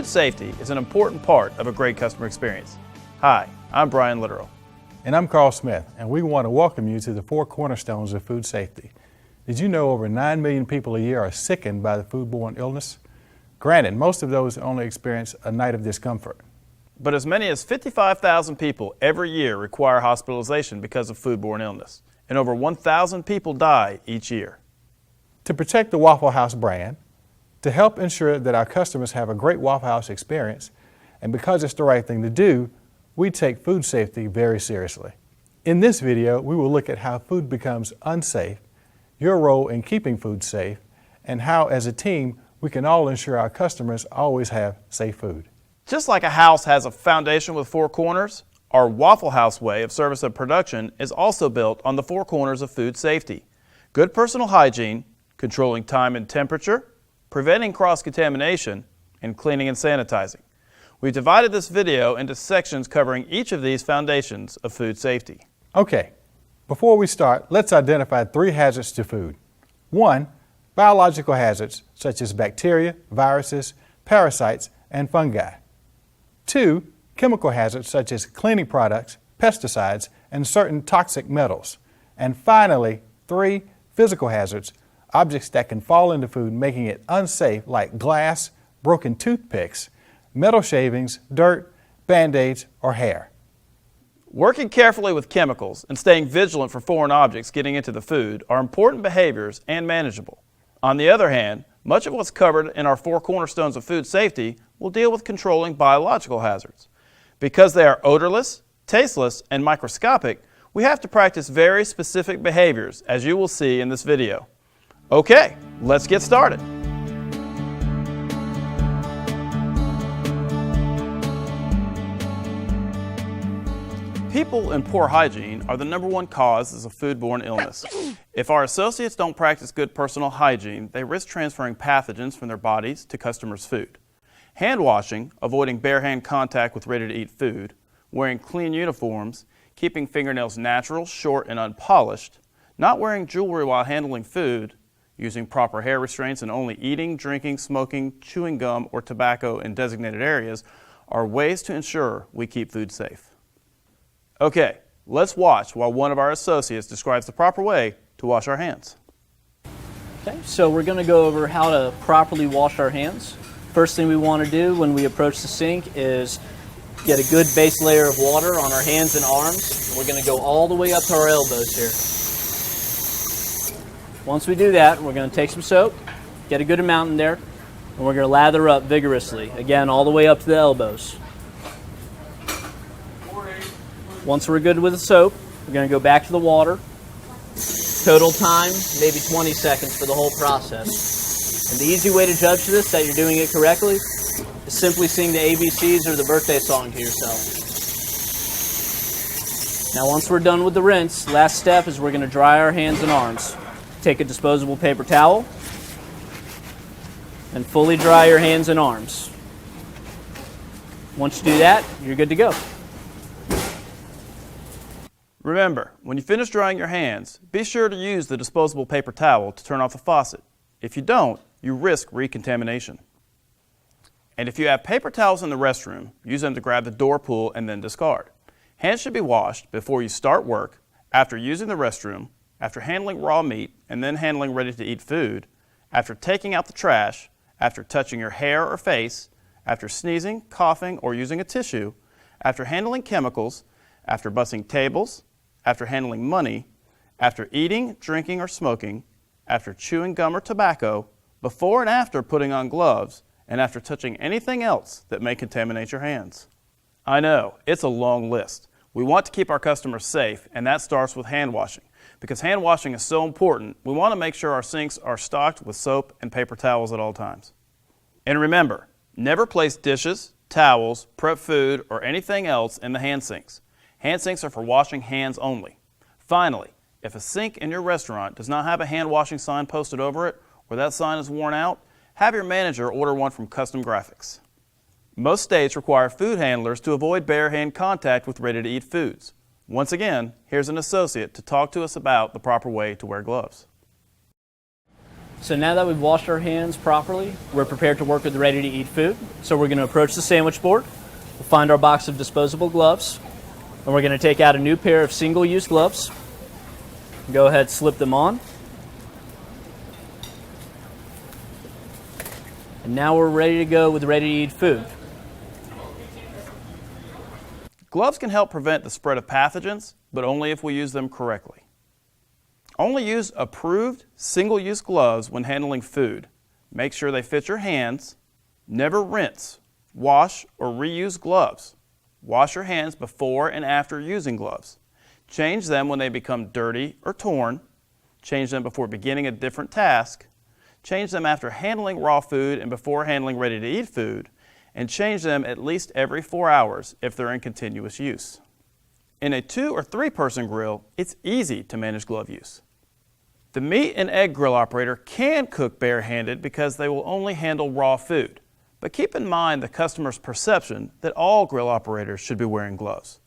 Food safety is an important part of a great customer experience. Hi, I'm Brian Litteral. And I'm Carl Smith, and we want to welcome you to the four cornerstones of food safety. Did you know over 9 million people a year are sickened by the foodborne illness? Granted, most of those only experience a night of discomfort. But as many as 55,000 people every year require hospitalization because of foodborne illness, and over 1,000 people die each year. To protect the Waffle House brand, to help ensure that our customers have a great Waffle House experience, and because it's the right thing to do, we take food safety very seriously. In this video, we will look at how food becomes unsafe, your role in keeping food safe, and how as a team we can all ensure our customers always have safe food. Just like a house has a foundation with four corners, our Waffle House way of service and production is also built on the four corners of food safety. Good personal hygiene, controlling time and temperature, preventing cross-contamination, and cleaning and sanitizing. We've divided this video into sections covering each of these foundations of food safety. Okay, before we start, let's identify 3 hazards to food. 1, biological hazards such as bacteria, viruses, parasites, and fungi. 2, chemical hazards such as cleaning products, pesticides, and certain toxic metals. And finally, 3, physical hazards, objects that can fall into food making it unsafe like glass, broken toothpicks, metal shavings, dirt, Band-Aids, or hair. Working carefully with chemicals and staying vigilant for foreign objects getting into the food are important behaviors and manageable. On the other hand, much of what's covered in our four cornerstones of food safety will deal with controlling biological hazards. Because they are odorless, tasteless, and microscopic, we have to practice very specific behaviors, as you will see in this video. Okay, let's get started. People in poor hygiene are the #1 causes of foodborne illness. If our associates don't practice good personal hygiene, they risk transferring pathogens from their bodies to customers' food. Hand washing, avoiding bare hand contact with ready-to-eat food, wearing clean uniforms, keeping fingernails natural, short, and unpolished, not wearing jewelry while handling food, using proper hair restraints, and only eating, drinking, smoking, chewing gum, or tobacco in designated areas are ways to ensure we keep food safe. Okay, let's watch while one of our associates describes the proper way to wash our hands. Okay, so we're going to go over how to properly wash our hands. First thing we want to do when we approach the sink is get a good base layer of water on our hands and arms. We're going to go all the way up to our elbows here. Once we do that, we're going to take some soap, get a good amount in there, and we're going to lather up vigorously, again, all the way up to the elbows. Once we're good with the soap, we're going to go back to the water. Total time, maybe 20 seconds for the whole process. And the easy way to judge this, that you're doing it correctly, is simply sing the ABCs or the birthday song to yourself. Now once we're done with the rinse, last step is we're going to dry our hands and arms. Take a disposable paper towel and fully dry your hands and arms. Once you do that, you're good to go. Remember, when you finish drying your hands, be sure to use the disposable paper towel to turn off the faucet. If you don't, you risk recontamination. And if you have paper towels in the restroom, use them to grab the door pull and then discard. Hands should be washed before you start work, after using the restroom, after handling raw meat and then handling ready-to-eat food, after taking out the trash, after touching your hair or face, after sneezing, coughing, or using a tissue, after handling chemicals, after bussing tables, after handling money, after eating, drinking, or smoking, after chewing gum or tobacco, before and after putting on gloves, and after touching anything else that may contaminate your hands. I know, it's a long list. We want to keep our customers safe, and that starts with hand washing. Because hand washing is so important, we want to make sure our sinks are stocked with soap and paper towels at all times. And remember, never place dishes, towels, prep food, or anything else in the hand sinks. Hand sinks are for washing hands only. Finally, if a sink in your restaurant does not have a hand washing sign posted over it, or that sign is worn out, have your manager order one from Custom Graphics. Most states require food handlers to avoid bare hand contact with ready-to-eat foods. Once again, here's an associate to talk to us about the proper way to wear gloves. So now that we've washed our hands properly, we're prepared to work with ready-to-eat food. So we're going to approach the sandwich board. We'll find our box of disposable gloves, and we're going to take out a new pair of single-use gloves. Go ahead, slip them on. And now we're ready to go with ready-to-eat food. Gloves can help prevent the spread of pathogens, but only if we use them correctly. Only use approved single-use gloves when handling food. Make sure they fit your hands. Never rinse, wash, or reuse gloves. Wash your hands before and after using gloves. Change them when they become dirty or torn. Change them before beginning a different task. Change them after handling raw food and before handling ready-to-eat food. And change them at least every 4 hours if they're in continuous use. In a 2 or 3 person grill, it's easy to manage glove use. The meat and egg grill operator can cook barehanded because they will only handle raw food. But keep in mind the customer's perception that all grill operators should be wearing gloves.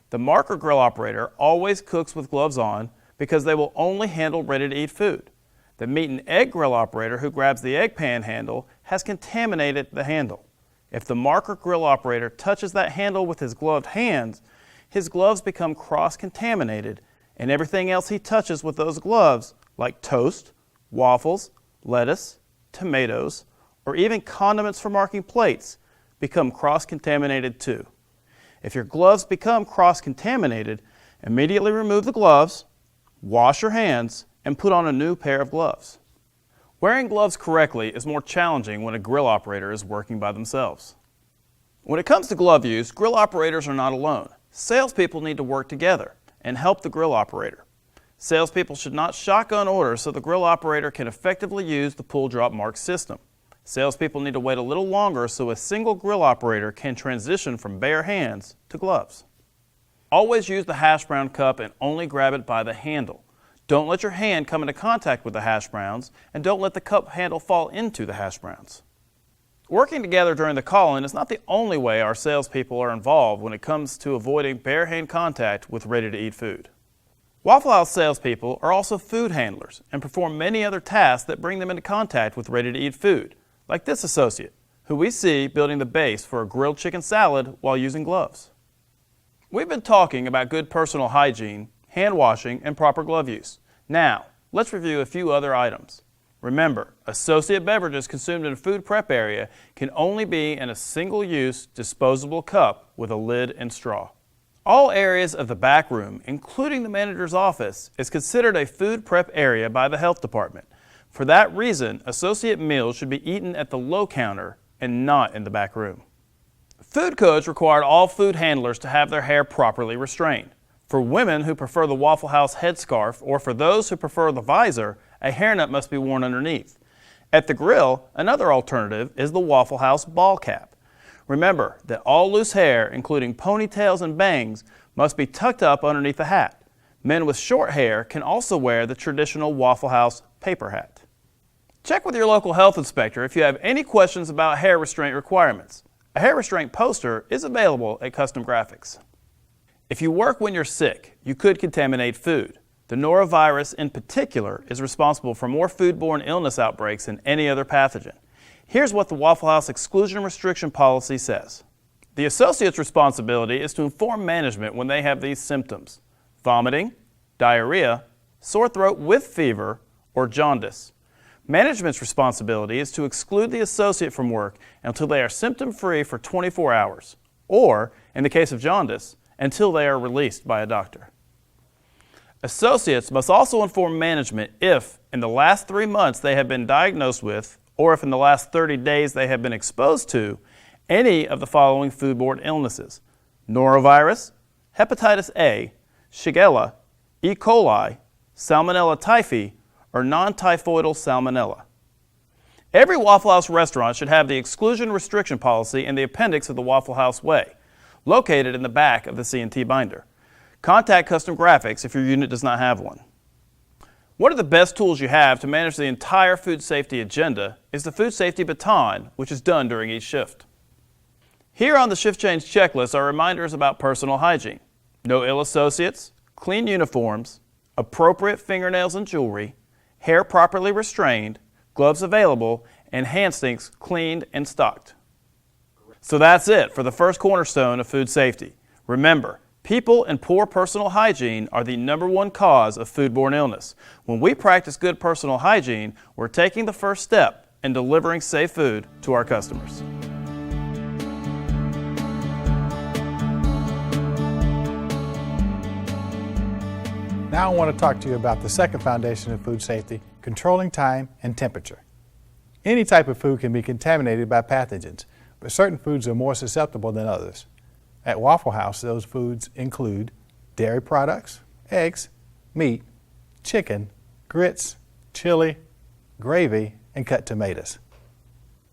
The marker grill operator always cooks with gloves on because they will only handle ready-to-eat food. The meat and egg grill operator who grabs the egg pan handle has contaminated the handle. If the marker grill operator touches that handle with his gloved hands, his gloves become cross-contaminated, and everything else he touches with those gloves, like toast, waffles, lettuce, tomatoes, or even condiments for marking plates, become cross-contaminated too. If your gloves become cross-contaminated, immediately remove the gloves, wash your hands, and put on a new pair of gloves. Wearing gloves correctly is more challenging when a grill operator is working by themselves. When it comes to glove use, grill operators are not alone. Salespeople need to work together and help the grill operator. Salespeople should not shotgun orders so the grill operator can effectively use the pull-drop mark system. Salespeople need to wait a little longer so a single grill operator can transition from bare hands to gloves. Always use the hash brown cup and only grab it by the handle. Don't let your hand come into contact with the hash browns, and don't let the cup handle fall into the hash browns. Working together during the call-in is not the only way our salespeople are involved when it comes to avoiding bare hand contact with ready-to-eat food. Waffle House salespeople are also food handlers and perform many other tasks that bring them into contact with ready-to-eat food, like this associate, who we see building the base for a grilled chicken salad while using gloves. We've been talking about good personal hygiene, hand washing, and proper glove use. Now, let's review a few other items. Remember, associate beverages consumed in a food prep area can only be in a single-use disposable cup with a lid and straw. All areas of the back room, including the manager's office, is considered a food prep area by the health department. For that reason, associate meals should be eaten at the low counter and not in the back room. Food codes required all food handlers to have their hair properly restrained. For women who prefer the Waffle House headscarf, or for those who prefer the visor, a hairnet must be worn underneath. At the grill, another alternative is the Waffle House ball cap. Remember that all loose hair, including ponytails and bangs, must be tucked up underneath the hat. Men with short hair can also wear the traditional Waffle House paper hat. Check with your local health inspector if you have any questions about hair restraint requirements. A hair restraint poster is available at Custom Graphics. If you work when you're sick, you could contaminate food. The norovirus in particular is responsible for more foodborne illness outbreaks than any other pathogen. Here's what the Waffle House exclusion restriction policy says. The associate's responsibility is to inform management when they have these symptoms: vomiting, diarrhea, sore throat with fever, or jaundice. Management's responsibility is to exclude the associate from work until they are symptom-free for 24 hours, or, in the case of jaundice, until they are released by a doctor. Associates must also inform management if, in the last 3 months, they have been diagnosed with, or if in the last 30 days they have been exposed to, any of the following foodborne illnesses: norovirus, hepatitis A, Shigella, E. coli, Salmonella typhi, or non-typhoidal salmonella. Every Waffle House restaurant should have the exclusion restriction policy in the appendix of the Waffle House Way, located in the back of the C&T binder. Contact Custom Graphics if your unit does not have one. One of the best tools you have to manage the entire food safety agenda is the food safety baton, which is done during each shift. Here on the shift change checklist are reminders about personal hygiene: no ill associates, clean uniforms, appropriate fingernails and jewelry, hair properly restrained, gloves available, and hand sinks cleaned and stocked. So that's it for the first cornerstone of food safety. Remember, people and poor personal hygiene are the #1 cause of foodborne illness. When we practice good personal hygiene, we're taking the first step in delivering safe food to our customers. Now I want to talk to you about the second foundation of food safety, controlling time and temperature. Any type of food can be contaminated by pathogens, but certain foods are more susceptible than others. At Waffle House, those foods include dairy products, eggs, meat, chicken, grits, chili, gravy, and cut tomatoes.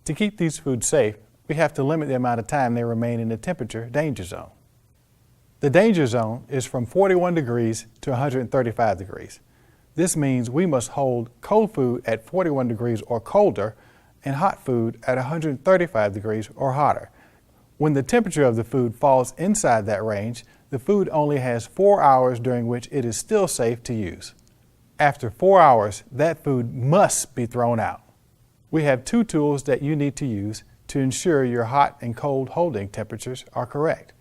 To keep these foods safe, we have to limit the amount of time they remain in the temperature danger zone. The danger zone is from 41 degrees to 135 degrees. This means we must hold cold food at 41 degrees or colder and hot food at 135 degrees or hotter. When the temperature of the food falls inside that range, the food only has 4 hours during which it is still safe to use. After 4 hours, that food must be thrown out. We have 2 tools that you need to use to ensure your hot and cold holding temperatures are correct: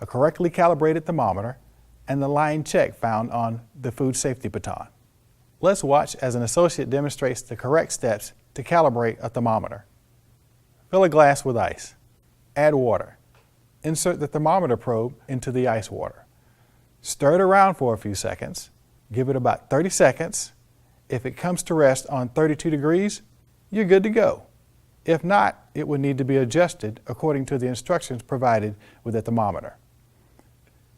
a correctly calibrated thermometer and the line check found on the food safety baton. Let's watch as an associate demonstrates the correct steps to calibrate a thermometer. Fill a glass with ice. Add water. Insert the thermometer probe into the ice water. Stir it around for a few seconds. Give it about 30 seconds. If it comes to rest on 32 degrees, you're good to go. If not, it would need to be adjusted according to the instructions provided with the thermometer.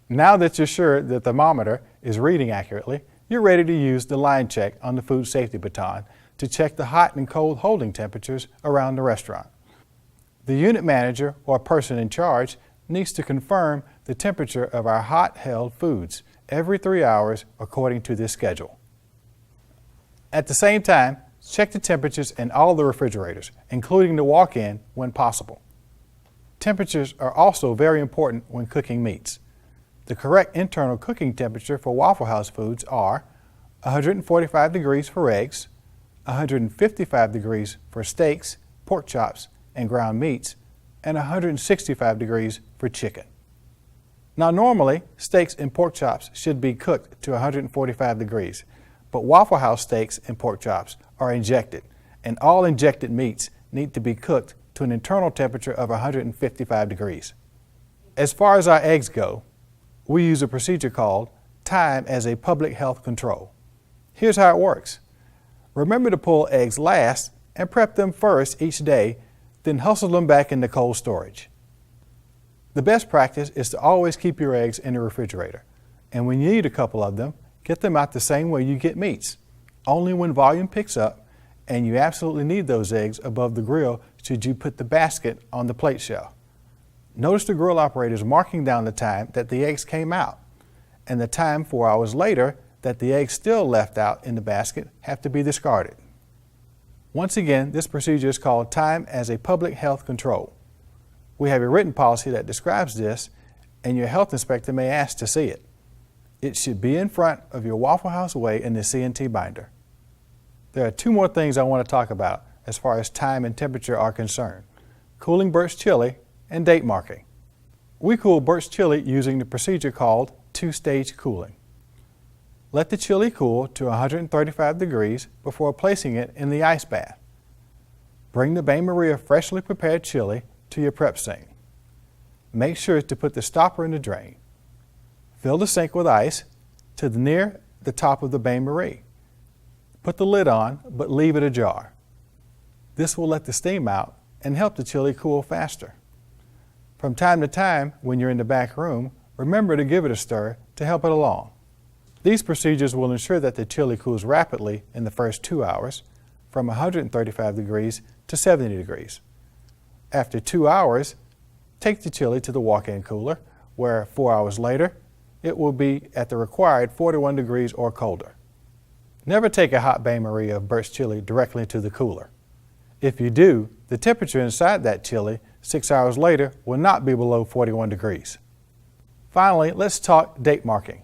Now that you're sure the thermometer is reading accurately, you're ready to use the line check on the food safety baton to check the hot and cold holding temperatures around the restaurant. The unit manager or person in charge needs to confirm the temperature of our hot held foods every 3 hours according to this schedule. At the same time, check the temperatures in all the refrigerators, including the walk-in when possible. Temperatures are also very important when cooking meats. The correct internal cooking temperature for Waffle House foods are 145 degrees for eggs, 155 degrees for steaks, pork chops, and ground meats, and 165 degrees for chicken. Now normally, steaks and pork chops should be cooked to 145 degrees, but Waffle House steaks and pork chops are injected, and all injected meats need to be cooked to an internal temperature of 155 degrees. As far as our eggs go, we use a procedure called time as a public health control. Here's how it works. Remember to pull eggs last and prep them first each day, then hustle them back into cold storage. The best practice is to always keep your eggs in the refrigerator, and when you need a couple of them, get them out the same way you get meats. Only when volume picks up and you absolutely need those eggs above the grill should you put the basket on the plate shelf. Notice the grill operators marking down the time that the eggs came out, and the time 4 hours later that the eggs still left out in the basket have to be discarded. Once again, this procedure is called time as a public health control. We have a written policy that describes this, and your health inspector may ask to see it. It should be in front of your Waffle House way in the C&T binder. There are 2 more things I want to talk about as far as time and temperature are concerned: cooling Burt's chili and date marking. We cool Burt's chili using the procedure called 2-stage cooling. Let the chili cool to 135 degrees before placing it in the ice bath. Bring the Bain Maria freshly prepared chili to your prep sink. Make sure to put the stopper in the drain. Fill the sink with ice to near the top of the Bain Marie. Put the lid on, but leave it ajar. This will let the steam out and help the chili cool faster. From time to time, when you're in the back room, remember to give it a stir to help it along. These procedures will ensure that the chili cools rapidly in the first 2 hours, from 135 degrees to 70 degrees. After 2 hours, take the chili to the walk-in cooler, where 4 hours later, it will be at the required 41 degrees or colder. Never take a hot Bain Marie of Burt's chili directly to the cooler. If you do, the temperature inside that chili 6 hours later will not be below 41 degrees. Finally, let's talk date marking.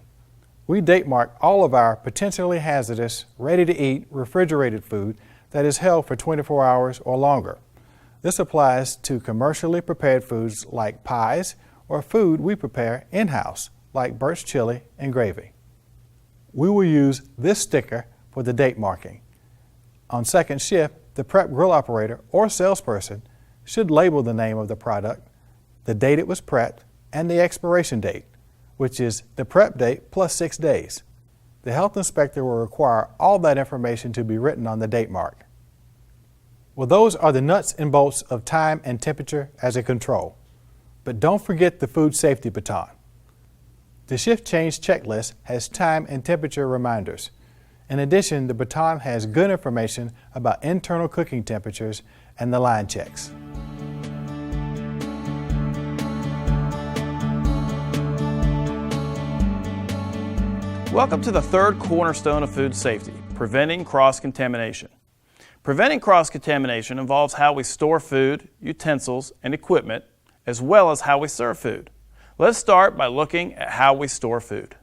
We date mark all of our potentially hazardous, ready-to-eat refrigerated food that is held for 24 hours or longer. This applies to commercially prepared foods like pies or food we prepare in-house, like birch chili and gravy. We will use this sticker for the date marking. On second shift, the prep grill operator or salesperson should label the name of the product, the date it was prepped, and the expiration date, which is the prep date plus 6 days. The health inspector will require all that information to be written on the date mark. Well, those are the nuts and bolts of time and temperature as a control. But don't forget the food safety baton. The shift change checklist has time and temperature reminders. In addition, the baton has good information about internal cooking temperatures and the line checks. Welcome to the third cornerstone of food safety, preventing cross-contamination. Preventing cross-contamination involves how we store food, utensils, and equipment, as well as how we serve food. Let's start by looking at how we store food.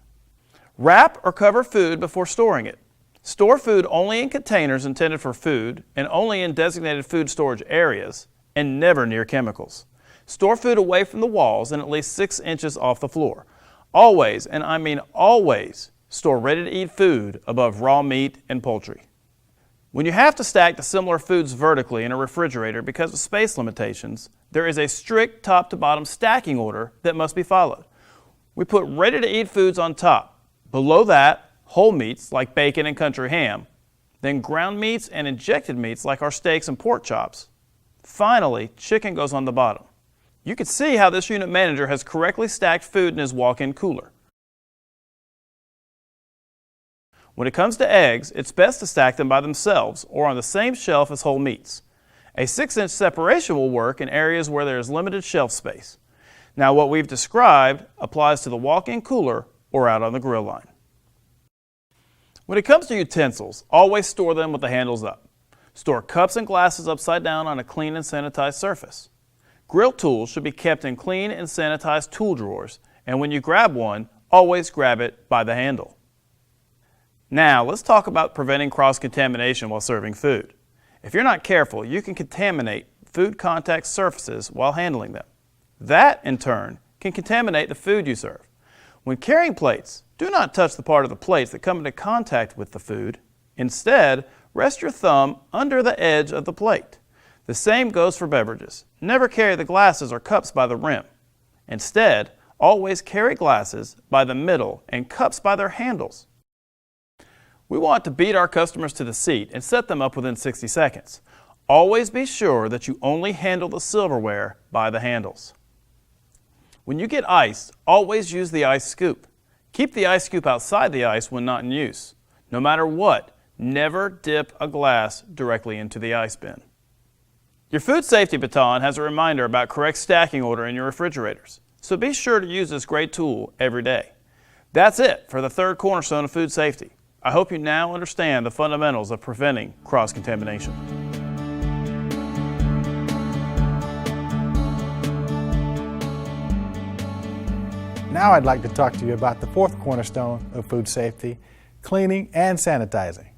Wrap or cover food before storing it. Store food only in containers intended for food and only in designated food storage areas, and never near chemicals. Store food away from the walls and at least 6 inches off the floor. Always, and I mean always, store ready-to-eat food above raw meat and poultry. When you have to stack the similar foods vertically in a refrigerator because of space limitations, there is a strict top-to-bottom stacking order that must be followed. We put ready-to-eat foods on top. Below that, whole meats like bacon and country ham. Then ground meats and injected meats like our steaks and pork chops. Finally, chicken goes on the bottom. You can see how this unit manager has correctly stacked food in his walk-in cooler. When it comes to eggs, it's best to stack them by themselves or on the same shelf as whole meats. A 6-inch separation will work in areas where there is limited shelf space. Now, what we've described applies to the walk-in cooler or out on the grill line. When it comes to utensils, always store them with the handles up. Store cups and glasses upside down on a clean and sanitized surface. Grill tools should be kept in clean and sanitized tool drawers, and when you grab one, always grab it by the handle. Now, let's talk about preventing cross-contamination while serving food. If you're not careful, you can contaminate food contact surfaces while handling them. That, in turn, can contaminate the food you serve. When carrying plates, do not touch the part of the plates that come into contact with the food. Instead, rest your thumb under the edge of the plate. The same goes for beverages. Never carry the glasses or cups by the rim. Instead, always carry glasses by the middle and cups by their handles. We want to beat our customers to the seat and set them up within 60 seconds. Always be sure that you only handle the silverware by the handles. When you get ice, always use the ice scoop. Keep the ice scoop outside the ice when not in use. No matter what, never dip a glass directly into the ice bin. Your food safety baton has a reminder about correct stacking order in your refrigerators, so be sure to use this great tool every day. That's it for the third cornerstone of food safety. I hope you now understand the fundamentals of preventing cross-contamination. Now I'd like to talk to you about the fourth cornerstone of food safety, cleaning and sanitizing.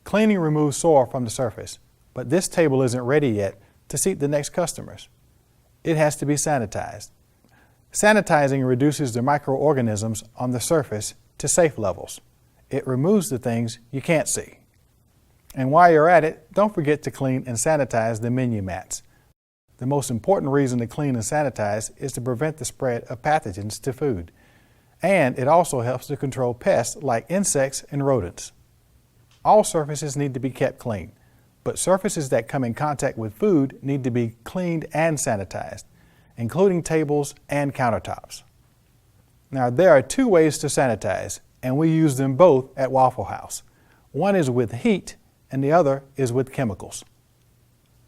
Cleaning removes soil from the surface, but this table isn't ready yet to seat the next customers. It has to be sanitized. Sanitizing reduces the microorganisms on the surface to safe levels. It removes the things you can't see. And while you're at it, don't forget to clean and sanitize the menu mats. The most important reason to clean and sanitize is to prevent the spread of pathogens to food. And it also helps to control pests like insects and rodents. All surfaces need to be kept clean, but surfaces that come in contact with food need to be cleaned and sanitized, including tables and countertops. Now, there are 2 ways to sanitize, and we use them both at Waffle House. One is with heat, and the other is with chemicals.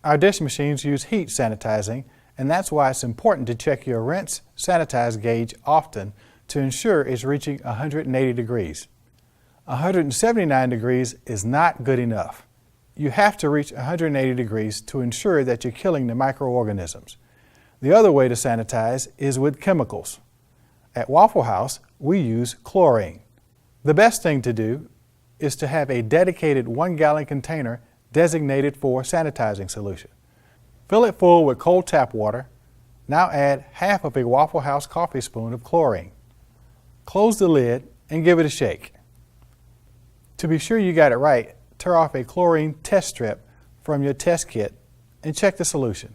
Our dish machines use heat sanitizing, and that's why it's important to check your rinse sanitize gauge often to ensure it's reaching 180 degrees. 179 degrees is not good enough. You have to reach 180 degrees to ensure that you're killing the microorganisms. The other way to sanitize is with chemicals. At Waffle House, we use chlorine. The best thing to do is to have a dedicated 1-gallon container designated for sanitizing solution. Fill it full with cold tap water. Now add half of a Waffle House coffee spoon of chlorine. Close the lid and give it a shake. To be sure you got it right, tear off a chlorine test strip from your test kit and check the solution.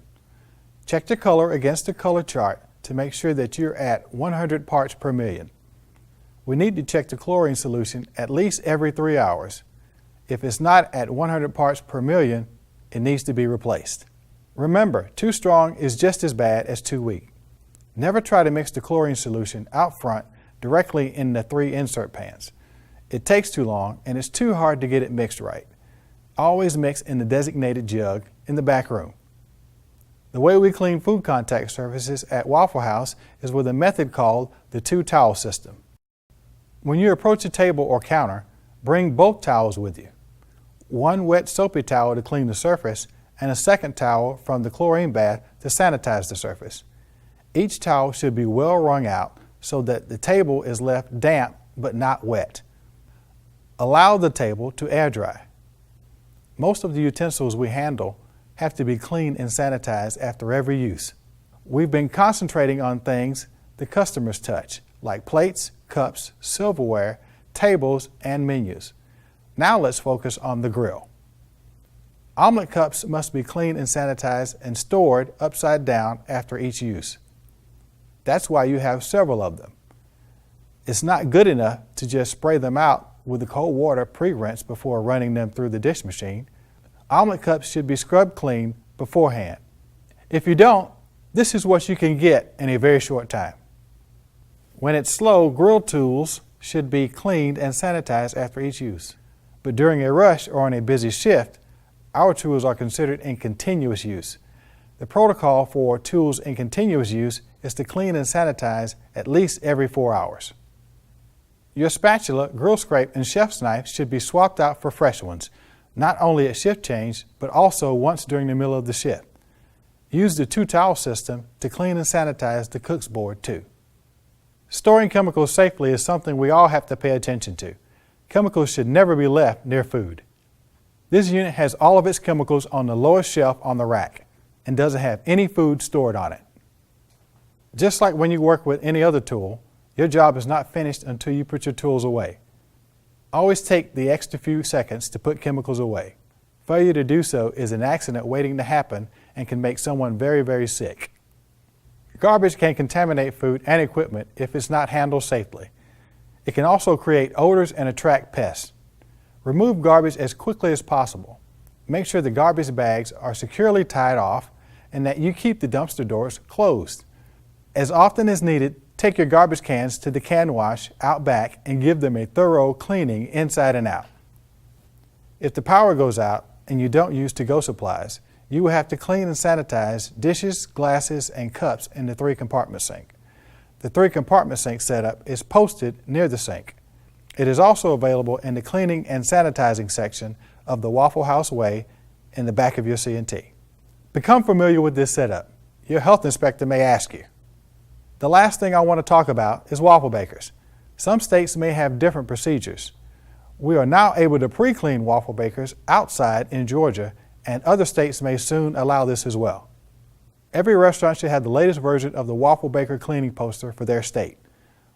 Check the color against the color chart to make sure that you're at 100 parts per million. We need to check the chlorine solution at least every 3 hours. If it's not at 100 parts per million, it needs to be replaced. Remember, too strong is just as bad as too weak. Never try to mix the chlorine solution out front directly in the 3 insert pans. It takes too long and it's too hard to get it mixed right. Always mix in the designated jug in the back room. The way we clean food contact surfaces at Waffle House is with a method called the 2-towel system. When you approach a table or counter, bring both towels with you. One wet soapy towel to clean the surface and a second towel from the chlorine bath to sanitize the surface. Each towel should be well wrung out so that the table is left damp but not wet. Allow the table to air dry. Most of the utensils we handle have to be cleaned and sanitized after every use. We've been concentrating on things the customers touch, like plates, cups, silverware, tables, and menus. Now let's focus on the grill. Omelet cups must be cleaned and sanitized and stored upside down after each use. That's why you have several of them. It's not good enough to just spray them out with the cold water pre-rinse before running them through the dish machine. Omelet cups should be scrubbed clean beforehand. If you don't, this is what you can get in a very short time. When it's slow, grill tools should be cleaned and sanitized after each use. But during a rush or on a busy shift, our tools are considered in continuous use. The protocol for tools in continuous use is to clean and sanitize at least every 4 hours. Your spatula, grill scrape, and chef's knife should be swapped out for fresh ones, not only at shift change, but also once during the middle of the shift. Use the 2-towel system to clean and sanitize the cook's board too. Storing chemicals safely is something we all have to pay attention to. Chemicals should never be left near food. This unit has all of its chemicals on the lowest shelf on the rack and doesn't have any food stored on it. Just like when you work with any other tool, your job is not finished until you put your tools away. Always take the extra few seconds to put chemicals away. Failure to do so is an accident waiting to happen and can make someone very, very sick. Garbage can contaminate food and equipment if it's not handled safely. It can also create odors and attract pests. Remove garbage as quickly as possible. Make sure the garbage bags are securely tied off and that you keep the dumpster doors closed. As often as needed, take your garbage cans to the can wash out back and give them a thorough cleaning inside and out. If the power goes out and you don't use to-go supplies, you will have to clean and sanitize dishes, glasses, and cups in the 3-compartment sink. The 3-compartment sink setup is posted near the sink. It is also available in the cleaning and sanitizing section of the Waffle House Way in the back of your C&T. Become familiar with this setup. Your health inspector may ask you. The last thing I want to talk about is waffle bakers. Some states may have different procedures. We are now able to pre-clean waffle bakers outside in Georgia, and other states may soon allow this as well. Every restaurant should have the latest version of the waffle baker cleaning poster for their state.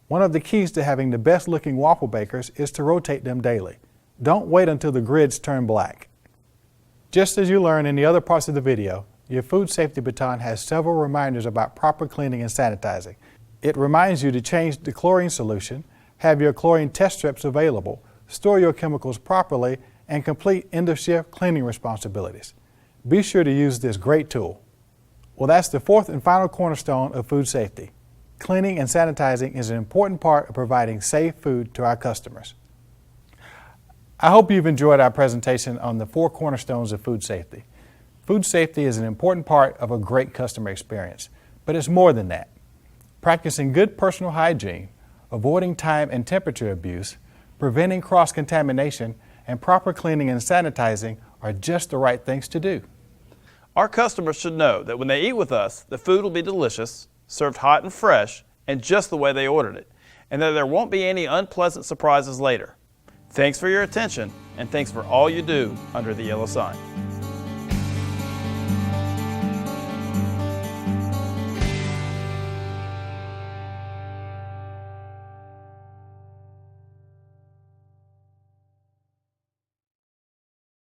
One of the keys to having the best looking waffle bakers is to rotate them daily. Don't wait until the grids turn black. Just as you learned in the other parts of the video, your food safety baton has several reminders about proper cleaning and sanitizing. It reminds you to change the chlorine solution, have your chlorine test strips available, store your chemicals properly, and complete end-of-shift cleaning responsibilities. Be sure to use this great tool. Well, that's the 4th and final cornerstone of food safety. Cleaning and sanitizing is an important part of providing safe food to our customers. I hope you've enjoyed our presentation on the 4 cornerstones of food safety. Food safety is an important part of a great customer experience, but it's more than that. Practicing good personal hygiene, avoiding time and temperature abuse, preventing cross-contamination, and proper cleaning and sanitizing are just the right things to do. Our customers should know that when they eat with us, the food will be delicious, served hot and fresh, and just the way they ordered it, and that there won't be any unpleasant surprises later. Thanks for your attention, and thanks for all you do under the yellow sign.